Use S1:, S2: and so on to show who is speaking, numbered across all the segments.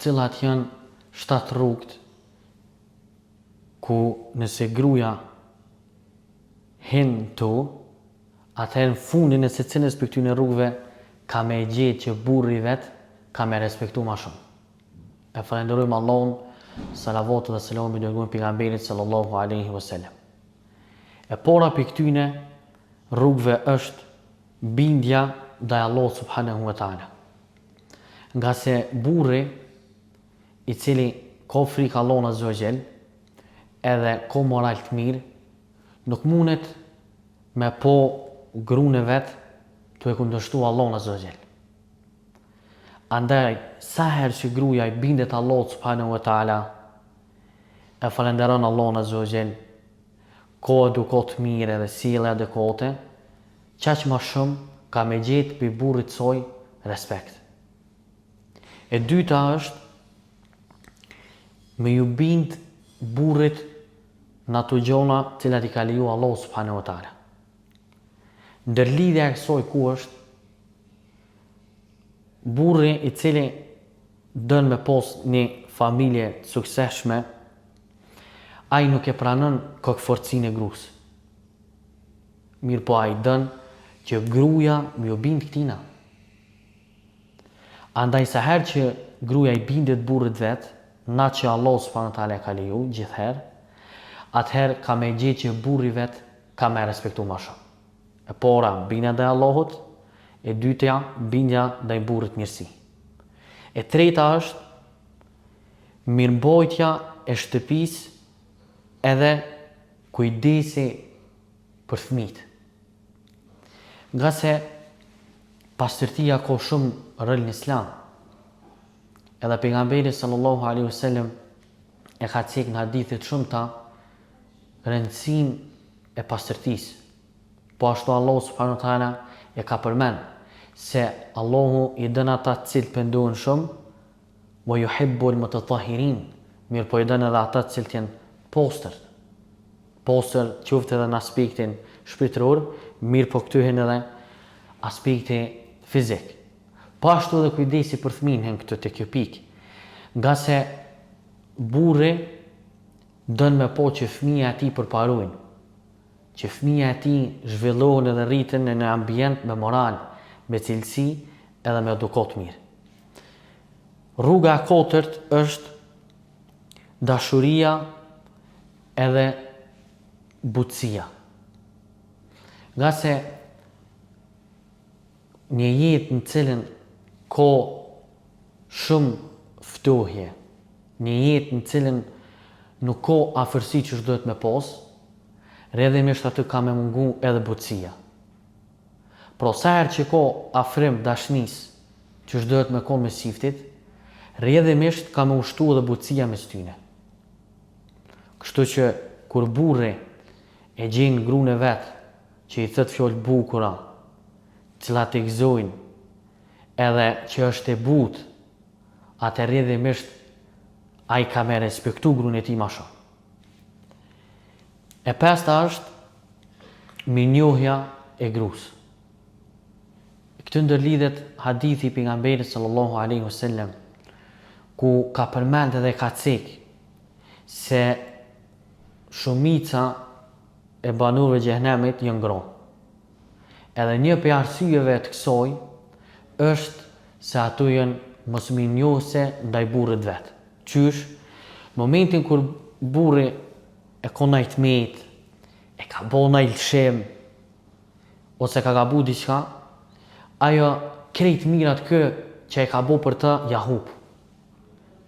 S1: cilat janë 7 rrugët ku nëse gruaja hin tu, atëherë në fundin e secilës për këtyre rrugëve ka me gjetë që burri vet ka me respektu ma shumë. E falenderojmë Allahun, salavatë dhe selamun mbi dërguarin pejgamberit sallallahu alaihi wasallam. E para për këtyre rrugëve është bindja ndaj Allahut subhanahu wa taala. Nga se burri i cili ka frikë Allahun azza wa jall edhe ka moral të mirë, nuk mundet me po gruën e vet të e kundërshtu Allahun azza wa jall. Andaj, sa herë që gruaja i bindet Allahut subhanahu wa taala, e falenderon Allahun azza wa jall, ka edukat mirë edhe sjellje adekuate, qaq më shumë ka me gjetë për burrit soj respekt. E dyta është me ju bind burrit në ato gjona cilat i ka leju Allahu subhanahu wa taala. Ndërlidhja e kësaj ku është burri i cili dën me pas një familje të suksesshme, ai nuk e pranon kokforcinë e gruas. Mirë po ai dën që gruaja më u bind këtina. Andaj sa herë që gruaja i bindet burrit vet, na që Allah subhanahu wa taala ka leju gjithherë, atëherë ka me gjetë që burri vet ka me respektu ma shumë. E para bindja ndaj Allahut, e dytja bindja ndaj burrit mirësi. E treta është mirëmbajtja e shtëpisë edhe kujdesi për fëmijët. Nga se pastërtia ka shumë rol në Islam. Edhe pejgamberi sallallahu alaihi wasallam e ka thënë në hadithe të shumta rëndësinë e pastërtisë. Po ashtu Allahu subhanahu wa taala e ka përmend se Allahu i dën ata të cilët pendohen shumë, wa yuhibbul mutatahhirin, mirë po i dën edhe ata të cilët janë postër. Postër qoftë edhe në aspektin shpirtëror, mirë po këtu hen edhe aspekti fizik. Po ashtu edhe kujdesi për fëmijën hen këtu te kjo pikë. Nga se burri dën me po që fëmija e tij përparojnë, që fëmija e tij zhvillohen edhe rriten në një ambient me moral, me cilësi edhe me edukat mirë. Rruga e katërt është dashuria edhe butësia. Nga se një jetë në cilën ka shumë ftohje, një jetë në cilën nuk ka afërsi që duhet me pas, rrjedhimisht aty ka me mungu edhe butësia. Pro sa herë që ka afrim dashnisë që duhet me kon me siftit, rrjedhimisht ka me ushtu edhe butësia mes tyne. Kështu që kur burri e gjen gruën e vet që i thot fjalë bukura, cilat e gëzojnë edhe që është e butë, atë rrjedhimisht ai ka me respektu gruën e tij më shumë. E pesta është mirënjohja e gruas. Këtë ndërlidhet hadithi i pejgamberit sallallahu alaihi wasallam, ku ka përmend edhe ka thënë se shumica e banorëve të xhenemit janë gra. Edhe një prej arsyeve të kësaj është se ato janë mosmirënjohëse ndaj burrit vet. Qysh, momentin kur burri e ka najt met, e ka bo najt lëshim, ose ka gabu diçka, ajo krejt mirat kë që e ka bo për të jahup.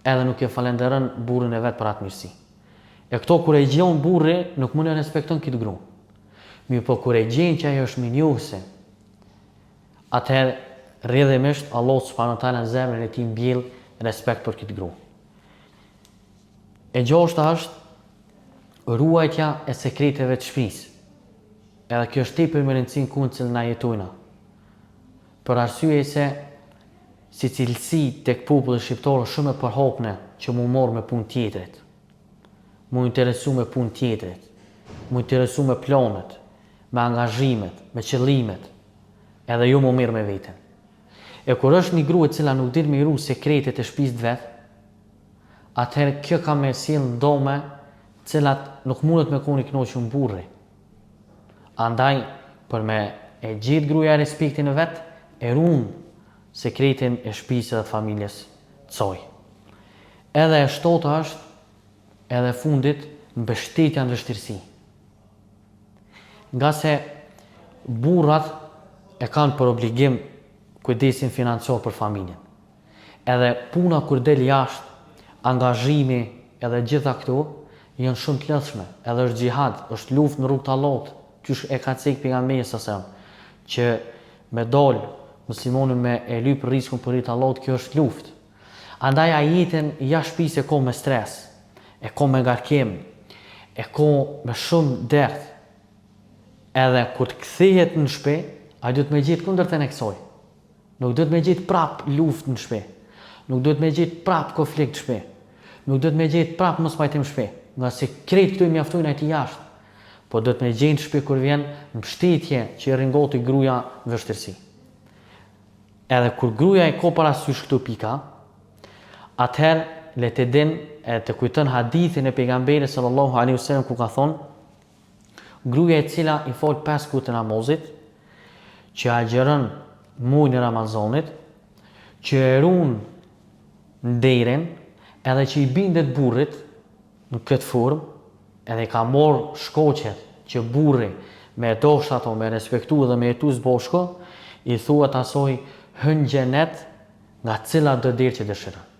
S1: Edhe nuk e falenderën burrin e vet për atë mirësi. E këto kur e gjen burri, nuk mund e respekton këtë gru. Mirë po kur e gjen që ajo është mirënjohëse, atëherë rrjedhimisht Allah subhanahu wa taala në zemrën e tij mbjell respekt për këtë gru. E gjashta është ruajtja e sekreteve të shtëpisë. Edhe kjo është tepër me rëndësinë ku na jetojna. Për arsye se si cilësi tek populli shqiptar është shumë e përhapur që mu marr me punë tjetrit. Mu interesu me punë tjetrit. Mu interesu me planet, me angazhimet, me qëllimet, edhe jo mu mirë me veten. E kur është një grua e cila nuk din me i ru sekretet e shtëpisë vet, atëherë kjo ka me sjellë ndome cilat nuk mundet me koni kënoqur burri. Andaj, për me e gjitë gruaja respektin e vetë, e runë sekretin e shtëpisë dhe familjes saj. Edhe e shtota është edhe fundit mbështetja në vështirësi. Nga se burrat e kanë për obligim kujdesin financiar për familjen. Edhe puna kur del jashtë, angazhimi edhe gjitha këto janë shumë të lodhshme. Edhe është xhihad, është luftë në rrugt të Allahut, qysh e ka cek pejgamberi s.a.s. që me dal muslimoni me e lyp rrezikun për rrit Allahut, kjo është luftë. Andaj ajetin jashtë shtëpisë e ka me stres, e ka me ngarkim, e ka me shumë derdh. Edhe kur të kthehet në shtëpi, ai duhet me gjetë kundërtën e kësaj. Nuk duhet me gjetë prap luftë në shtëpi. Nuk duhet me gjetë prap konflikt në shtëpi. Nuk duhet me gjetë prap mospajtim në shtëpi, nga se krejt këtu i mjaftojnë atij jashtë. Po duhet me gjetë në shtëpi kur vjen mbështetje që i rringoti gruaja në vështirësi. Edhe kur gruaja e ka parasysh këto pika, atëherë le të din e të kujton hadithin e pejgamberit sallallahu alaihi wasallam ku ka thonë: gruaja e cila i fal 5 kohë të namazit, që agjeron muajin e Ramazanit, që e ruan nderin, edhe që i bindet burrit në këtë formë, edhe ka marrë shkoqet që burri me dosht ato, me respektu dhe me jetu zbashko, i thuhet asoj hyn xhenet nga cila do derë që dëshiron.